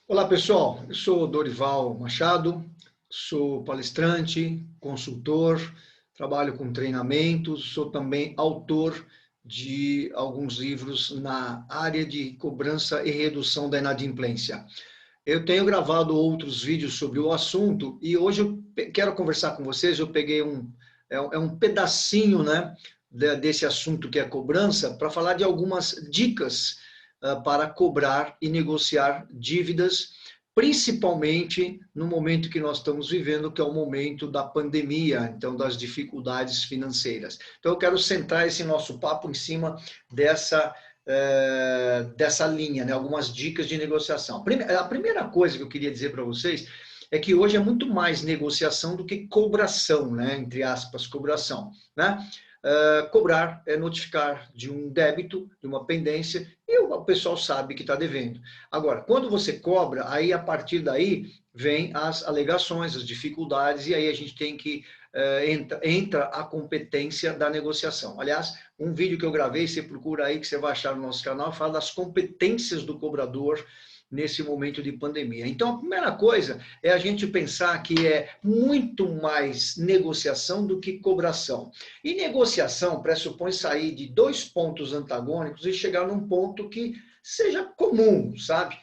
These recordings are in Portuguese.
Olá, pessoal. Eu sou Dorival Machado, sou palestrante, consultor, trabalho com treinamentos, sou também autor de alguns livros na área de cobrança e redução da inadimplência. Eu tenho gravado outros vídeos sobre o assunto e hoje eu quero conversar com vocês. Eu peguei um pedacinho, né, desse assunto que é cobrança, para falar de algumas dicas para cobrar e negociar dívidas, principalmente no momento que nós estamos vivendo, que é o momento da pandemia, então das dificuldades financeiras. Então eu quero centrar esse nosso papo em cima dessa linha, né? Algumas dicas de negociação. A primeira coisa que eu queria dizer para vocês é que hoje é muito mais negociação do que cobração, né? Entre aspas, cobração, né? Cobrar é notificar de um débito, de uma pendência, e o pessoal sabe que está devendo. Agora, quando você cobra, aí a partir daí vem as alegações, as dificuldades, e aí a gente tem que entra a competência da negociação. Aliás, um vídeo que eu gravei, você procura aí que você vai achar no nosso canal, fala das competências do cobrador nesse momento de pandemia. Então, a primeira coisa é a gente pensar que é muito mais negociação do que cobração. E negociação pressupõe sair de dois pontos antagônicos e chegar num ponto que seja comum, sabe?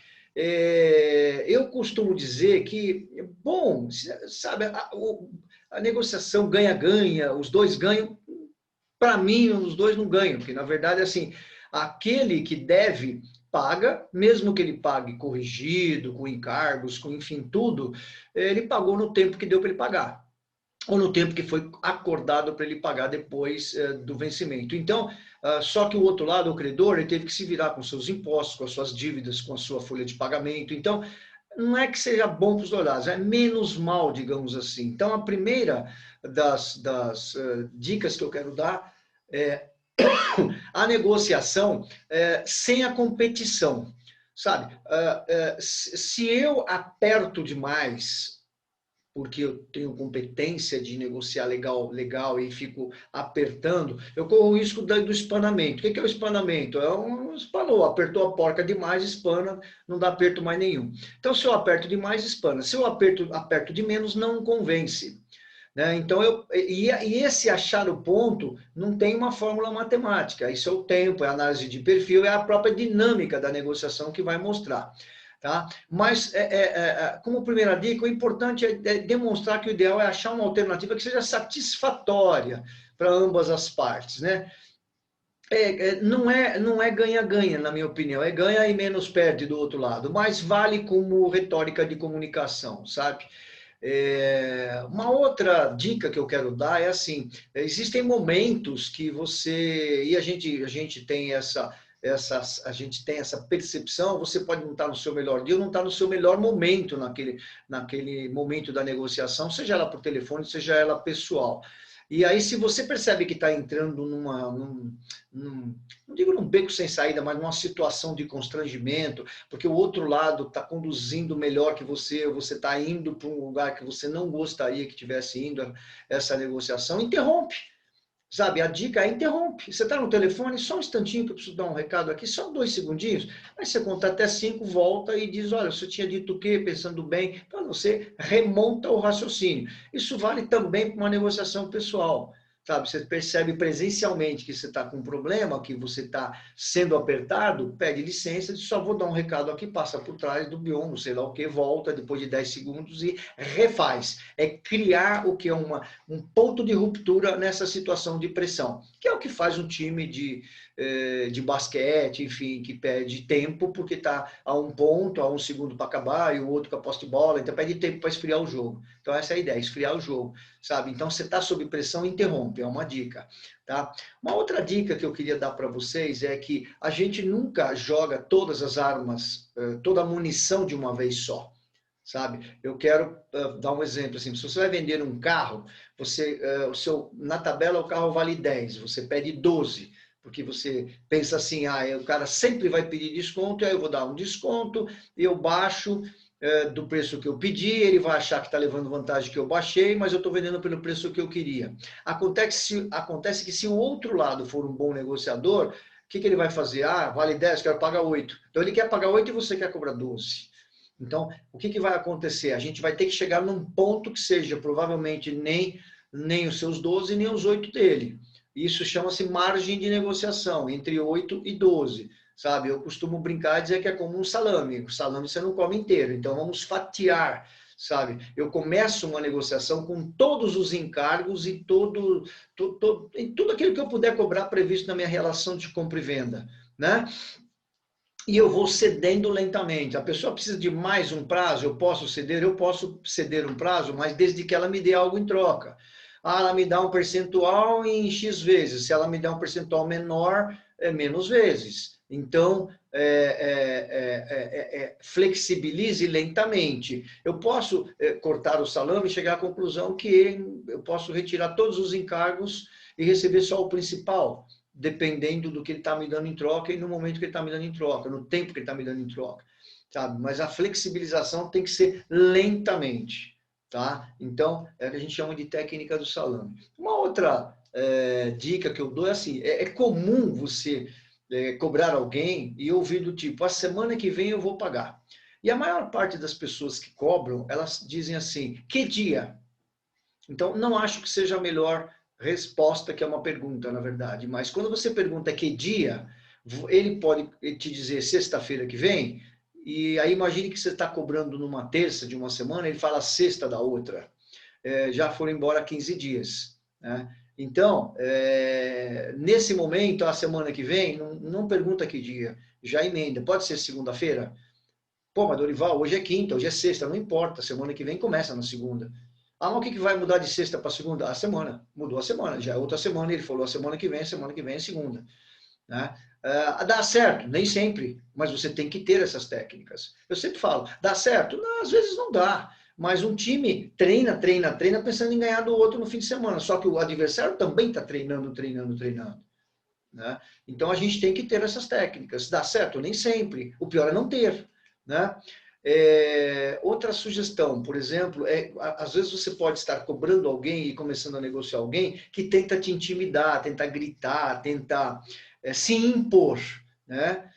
Eu costumo dizer que, bom, sabe, a negociação ganha-ganha, os dois ganham. Para mim, os dois não ganham, porque na verdade, assim, aquele que deve paga, mesmo que ele pague corrigido, com encargos, com enfim, tudo, ele pagou no tempo que deu para ele pagar, ou no tempo que foi acordado para ele pagar depois do vencimento. Então, só que o outro lado, o credor, ele teve que se virar com seus impostos, com as suas dívidas, com a sua folha de pagamento. Então, não é que seja bom para os dois lados, é menos mal, digamos assim. Então, a primeira das dicas que eu quero dar é a negociação sem a competição, sabe? Se eu aperto demais porque eu tenho competência de negociar legal e fico apertando, eu corro o risco do espanamento. O que é o espanamento? É um espanou, apertou a porca demais, espana, não dá aperto mais nenhum. Então, se eu aperto demais, espana. Se eu aperto de menos, não convence. Né? Então, e esse achar o ponto não tem uma fórmula matemática. Isso é o tempo, é a análise de perfil, é a própria dinâmica da negociação que vai mostrar. Tá? Mas, como primeira dica, o importante é demonstrar que o ideal é achar uma alternativa que seja satisfatória para ambas as partes. Né? Não é ganha-ganha, na minha opinião, é ganha e menos perde do outro lado, mas vale como retórica de comunicação, sabe? Uma outra dica que eu quero dar é assim: existem momentos que você e a gente tem essa percepção. Você pode não estar no seu melhor dia, não estar no seu melhor momento naquele momento da negociação, seja ela por telefone, seja ela pessoal. E aí, se você percebe que está entrando não digo num beco sem saída, mas numa situação de constrangimento, porque o outro lado está conduzindo melhor que você está indo para um lugar que você não gostaria que tivesse indo essa negociação, interrompe. Sabe, a dica é interrompe. Você está no telefone, só um instantinho que eu preciso dar um recado aqui, só 2 segundinhos. Aí você conta até 5, volta e diz, olha, você tinha dito o quê? Pensando bem. Então você remonta o raciocínio. Isso vale também para uma negociação pessoal. Sabe, você percebe presencialmente que você está com um problema, que você está sendo apertado, pede licença, diz, só vou dar um recado aqui, passa por trás do biombo, sei lá o que, volta depois de 10 segundos e refaz. É criar o que é um ponto de ruptura nessa situação de pressão, que é o que faz um time de basquete, enfim, que pede tempo porque está a um ponto, a um segundo para acabar, e o outro com a posse de bola, então pede tempo para esfriar o jogo. Então essa é a ideia, esfriar o jogo, sabe? Então você está sob pressão, interrompe, é uma dica. Tá? Uma outra dica que eu queria dar para vocês é que a gente nunca joga todas as armas, toda a munição de uma vez só. Sabe? Eu quero dar um exemplo assim: se você vai vender um carro, na tabela o carro vale 10, você pede 12, porque você pensa assim, o cara sempre vai pedir desconto, aí eu vou dar um desconto, eu baixo do preço que eu pedi, ele vai achar que está levando vantagem que eu baixei, mas eu estou vendendo pelo preço que eu queria. Acontece que se o outro lado for um bom negociador, o que ele vai fazer? Vale 10, quero pagar 8. Então ele quer pagar 8 e você quer cobrar 12. Então, o que vai acontecer? A gente vai ter que chegar num ponto que seja provavelmente nem os seus 12, nem os 8 dele. Isso chama-se margem de negociação, entre 8 e 12. Sabe? Eu costumo brincar e dizer que é como um salame. O salame você não come inteiro, então vamos fatiar, sabe? Eu começo uma negociação com todos os encargos e tudo aquilo que eu puder cobrar previsto na minha relação de compra e venda, né? E eu vou cedendo lentamente. A pessoa precisa de mais um prazo, eu posso ceder um prazo, mas desde que ela me dê algo em troca. Ah, ela me dá um percentual em X vezes. Se ela me der um percentual menor, é menos vezes. Então, flexibilize lentamente. Eu posso cortar o salame e chegar à conclusão que eu posso retirar todos os encargos e receber só o principal, dependendo do que ele está me dando em troca e no momento que ele está me dando em troca, no tempo que ele está me dando em troca, sabe? Mas a flexibilização tem que ser lentamente, tá? Então, é o que a gente chama de técnica do salame. Uma outra dica que eu dou é assim, é comum você cobrar alguém e ouvir do tipo, a semana que vem eu vou pagar. E a maior parte das pessoas que cobram, elas dizem assim, que dia? Então, não acho que seja a melhor resposta, que é uma pergunta, na verdade. Mas quando você pergunta que dia, ele pode te dizer sexta-feira que vem, e aí imagine que você está cobrando numa terça de uma semana, ele fala sexta da outra. Já foram embora 15 dias, né? Então, nesse momento, a semana que vem, não pergunta que dia, já emenda. Pode ser segunda-feira? Pô, mas Dorival, hoje é quinta, hoje é sexta, não importa, semana que vem começa na segunda. Ah, mas o que vai mudar de sexta para segunda? A semana. Mudou a semana, já é outra semana, ele falou a semana que vem é segunda. Né? Dá certo? Nem sempre, mas você tem que ter essas técnicas. Eu sempre falo, dá certo? Não, às vezes não dá, mas um time treina pensando em ganhar do outro no fim de semana, só que o adversário também está treinando. Né? Então a gente tem que ter essas técnicas. Dá certo? Nem sempre. O pior é não ter. Né? Outra sugestão, por exemplo, às vezes você pode estar cobrando alguém e começando a negociar alguém que tenta te intimidar, tenta gritar, tenta se impor, né?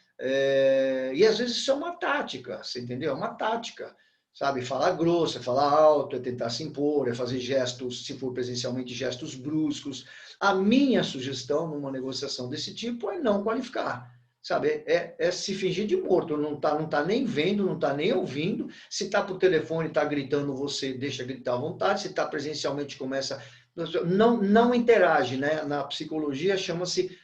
E às vezes isso é uma tática, você entendeu? É uma tática, sabe? Falar grosso, é falar alto, é tentar se impor, é fazer gestos, se for presencialmente, gestos bruscos. A minha sugestão numa negociação desse tipo é não qualificar. Sabe, se fingir de morto, não tá nem vendo, não tá nem ouvindo. Se tá por telefone, tá gritando, você deixa gritar à vontade. Se tá presencialmente, começa... Não interage, né? Na psicologia chama-se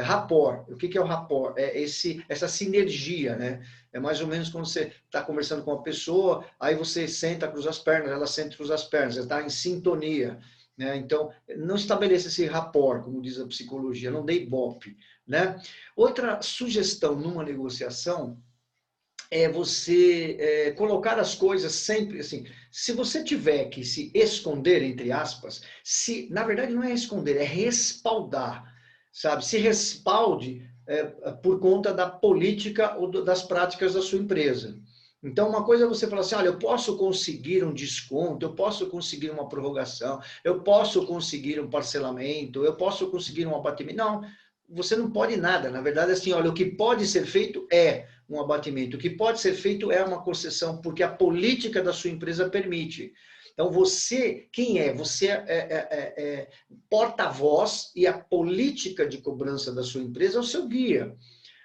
rapport. O que é o rapport? Essa sinergia, né? É mais ou menos quando você está conversando com uma pessoa, aí você senta, cruza as pernas, ela senta, cruza as pernas, você está em sintonia. Né? Então, não estabeleça esse rapport, como diz a psicologia, não dê ibope. Né? Outra sugestão numa negociação é você colocar as coisas sempre assim. Se você tiver que se esconder, entre aspas, na verdade não é esconder, é respaldar, sabe? Se respalde por conta da política ou das práticas da sua empresa. Então, uma coisa é você falar assim, olha, eu posso conseguir um desconto, eu posso conseguir uma prorrogação, eu posso conseguir um parcelamento, eu posso conseguir um abatimento. Não, você não pode nada. Na verdade, assim, olha, o que pode ser feito é um abatimento. O que pode ser feito é uma concessão, porque a política da sua empresa permite. Então, quem é? Você é porta-voz e a política de cobrança da sua empresa é o seu guia.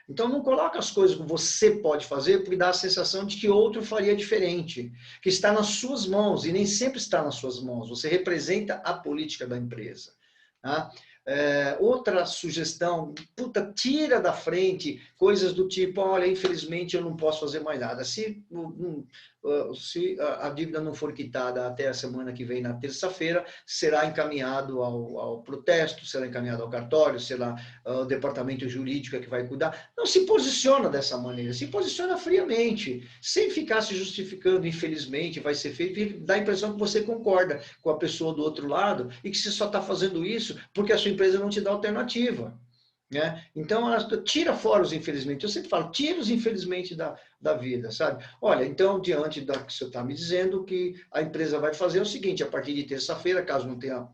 Então, não coloca as coisas que você pode fazer, porque dá a sensação de que outro faria diferente, que está nas suas mãos, e nem sempre está nas suas mãos. Você representa a política da empresa. Tá? Outra sugestão, tira da frente coisas do tipo, olha, infelizmente eu não posso fazer mais nada. Se a dívida não for quitada até a semana que vem, na terça-feira, será encaminhado ao protesto, será encaminhado ao cartório, será o departamento jurídico que vai cuidar. Não se posiciona dessa maneira, se posiciona friamente, sem ficar se justificando, infelizmente, vai ser feito, e dá a impressão que você concorda com a pessoa do outro lado e que você só está fazendo isso porque a sua empresa não te dá alternativa. né? Então, tira fora os infelizmente. Eu sempre falo, tira os infelizmente da vida, sabe? Olha, então, diante da que você está me dizendo, que a empresa vai fazer o seguinte, a partir de terça-feira, caso não tenha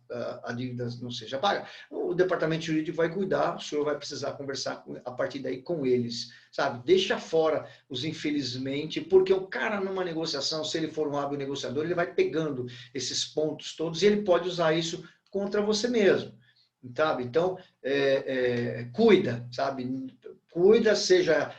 a dívida não seja paga, o departamento jurídico vai cuidar, o senhor vai precisar conversar a partir daí com eles, sabe? Deixa fora os infelizmente, porque o cara numa negociação, se ele for um hábil negociador, ele vai pegando esses pontos todos e ele pode usar isso contra você mesmo. Sabe? Então, cuida, sabe? Cuida, seja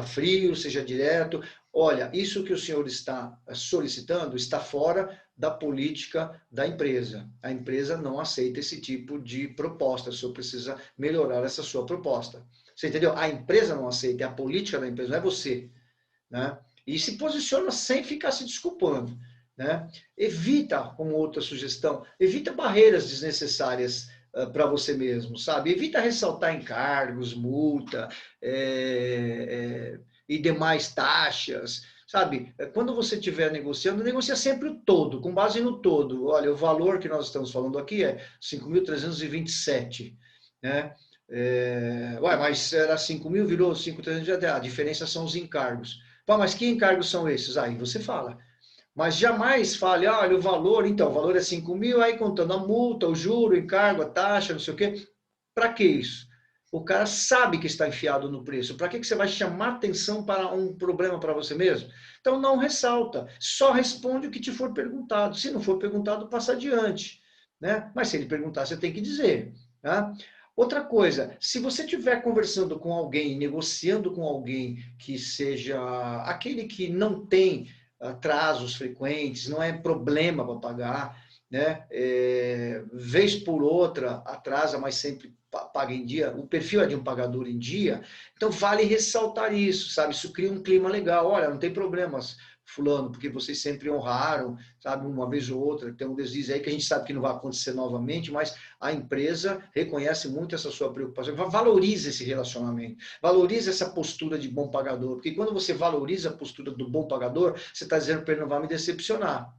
frio, seja direto. Olha, isso que o senhor está solicitando está fora da política da empresa. A empresa não aceita esse tipo de proposta. O senhor precisa melhorar essa sua proposta. Você entendeu? A empresa não aceita, é a política da empresa, não é você. Né? E se posiciona sem ficar se desculpando. Né? Evita, como outra sugestão, evita barreiras desnecessárias para você mesmo, sabe? Evita ressaltar encargos, multa e demais taxas, sabe? Quando você estiver negociando, negocia sempre o todo, com base no todo. Olha, o valor que nós estamos falando aqui é 5.327, né? Mas era 5.000, virou 5.300, a diferença são os encargos. Pô, mas que encargos são esses? Aí você fala. Mas jamais fale, olha, o valor, então, o valor é 5.000, aí contando a multa, o juro, o encargo, a taxa, não sei o quê. Para que isso? O cara sabe que está enfiado no preço. Para que você vai chamar atenção para um problema para você mesmo? Então, não ressalta. Só responde o que te for perguntado. Se não for perguntado, passa adiante. Né? Mas se ele perguntar, você tem que dizer. Tá? Outra coisa, se você estiver conversando com alguém, negociando com alguém que seja aquele que não tem atrasos frequentes, não é problema para pagar, né? Vez por outra atrasa, mas sempre paga em dia, o perfil é de um pagador em dia, então vale ressaltar isso, sabe? Isso cria um clima legal. Olha, não tem problemas, fulano, porque vocês sempre honraram, sabe? Uma vez ou outra, tem um deslize aí que a gente sabe que não vai acontecer novamente, mas a empresa reconhece muito essa sua preocupação, valoriza esse relacionamento, valoriza essa postura de bom pagador, porque quando você valoriza a postura do bom pagador, você está dizendo para ele, não vai me decepcionar.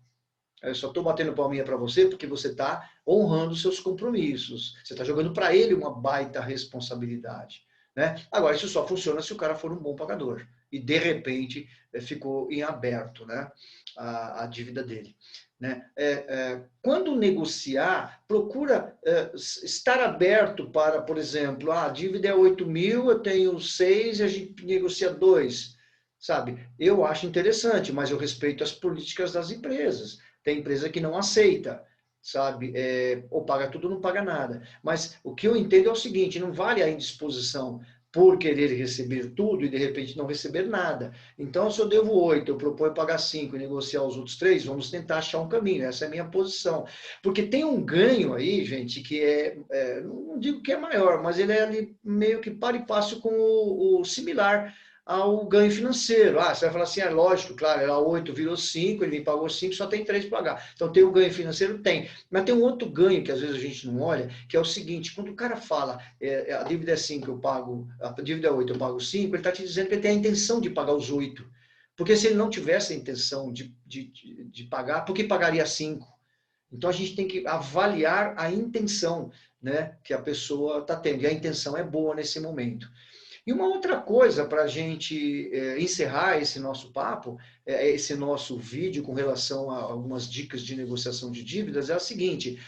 Eu só estou batendo palminha para você porque você está honrando seus compromissos. Você está jogando para ele uma baita responsabilidade. Né? Agora, isso só funciona se o cara for um bom pagador. E, de repente, ficou em aberto, né, a dívida dele. Né? Quando negociar, procura estar aberto para, por exemplo, a dívida é 8.000, eu tenho 6 e a gente negocia 2. Sabe? Eu acho interessante, mas eu respeito as políticas das empresas. Tem empresa que não aceita, sabe? Ou paga tudo ou não paga nada. Mas o que eu entendo é o seguinte, não vale a indisposição por querer receber tudo e de repente não receber nada. Então, se eu devo 8, eu proponho pagar 5 e negociar os outros 3, vamos tentar achar um caminho. Essa é a minha posição. Porque tem um ganho aí, gente, que não digo que é maior, mas ele é ali meio que par e passo com o similar ao ganho financeiro. Você vai falar assim, lógico, claro, era 8, virou 5, ele me pagou 5, só tem 3 para pagar. Então, tem o ganho financeiro? Tem. Mas tem um outro ganho que às vezes a gente não olha, que é o seguinte, quando o cara fala, a dívida é 5, eu pago, a dívida é 8, eu pago 5, ele está te dizendo que ele tem a intenção de pagar os 8. Porque se ele não tivesse a intenção de pagar, por que pagaria 5? Então, a gente tem que avaliar a intenção, né, que a pessoa está tendo. E a intenção é boa nesse momento. E uma outra coisa para a gente encerrar esse nosso papo, esse nosso vídeo com relação a algumas dicas de negociação de dívidas, é a seguinte,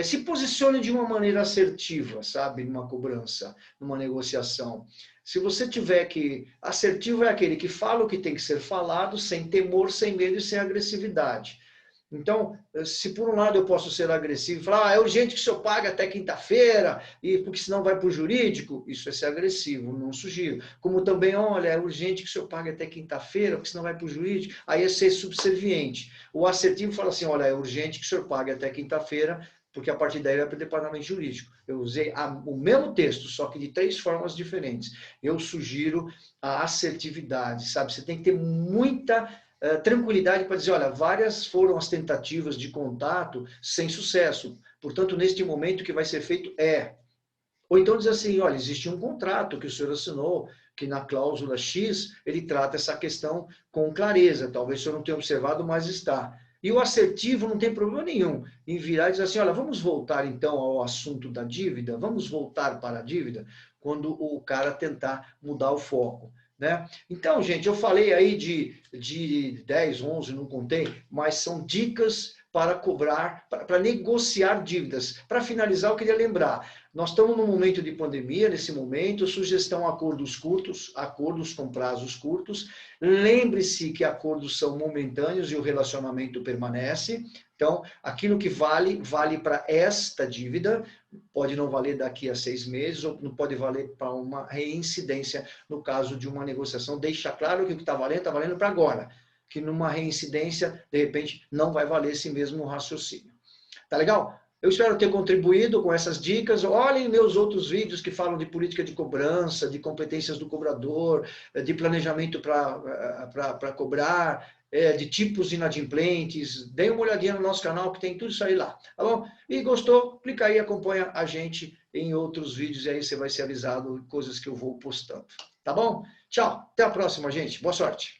se posicione de uma maneira assertiva, sabe, numa cobrança, numa negociação. Se você tiver que... Assertivo é aquele que fala o que tem que ser falado, sem temor, sem medo e sem agressividade. Então, se por um lado eu posso ser agressivo e falar, é urgente que o senhor pague até quinta-feira, porque senão vai para o jurídico, isso é ser agressivo, não sugiro. Como também, olha, é urgente que o senhor pague até quinta-feira, porque senão vai para o jurídico, aí é ser subserviente. O assertivo fala assim, olha, é urgente que o senhor pague até quinta-feira, porque a partir daí vai para o departamento jurídico. Eu usei o mesmo texto, só que de 3 formas diferentes. Eu sugiro a assertividade, sabe? Você tem que ter muita... tranquilidade para dizer, olha, várias foram as tentativas de contato sem sucesso. Portanto, neste momento, o que vai ser feito é... Ou então dizer assim, olha, existe um contrato que o senhor assinou, que na cláusula X, ele trata essa questão com clareza. Talvez o senhor não tenha observado, mas está. E o assertivo não tem problema nenhum em virar e dizer assim, olha, vamos voltar então ao assunto da dívida, vamos voltar para a dívida, quando o cara tentar mudar o foco, né? Então, gente, eu falei aí de 10, 11, não contei, mas são dicas para cobrar, para negociar dívidas. Para finalizar, eu queria lembrar, nós estamos num momento de pandemia, nesse momento, sugestão acordos curtos, acordos com prazos curtos. Lembre-se que acordos são momentâneos e o relacionamento permanece. Então, aquilo que vale, vale para esta dívida, pode não valer daqui a 6 meses, ou não pode valer para uma reincidência no caso de uma negociação. Deixa claro que o que está valendo para agora. Que numa reincidência, de repente, não vai valer esse mesmo raciocínio. Tá legal? Eu espero ter contribuído com essas dicas. Olhem meus outros vídeos que falam de política de cobrança, de competências do cobrador, de planejamento para cobrar, de tipos inadimplentes. Dê uma olhadinha no nosso canal que tem tudo isso aí lá. Tá bom? E gostou? Clica aí e acompanha a gente em outros vídeos e aí você vai ser avisado de coisas que eu vou postando. Tá bom? Tchau. Até a próxima, gente. Boa sorte.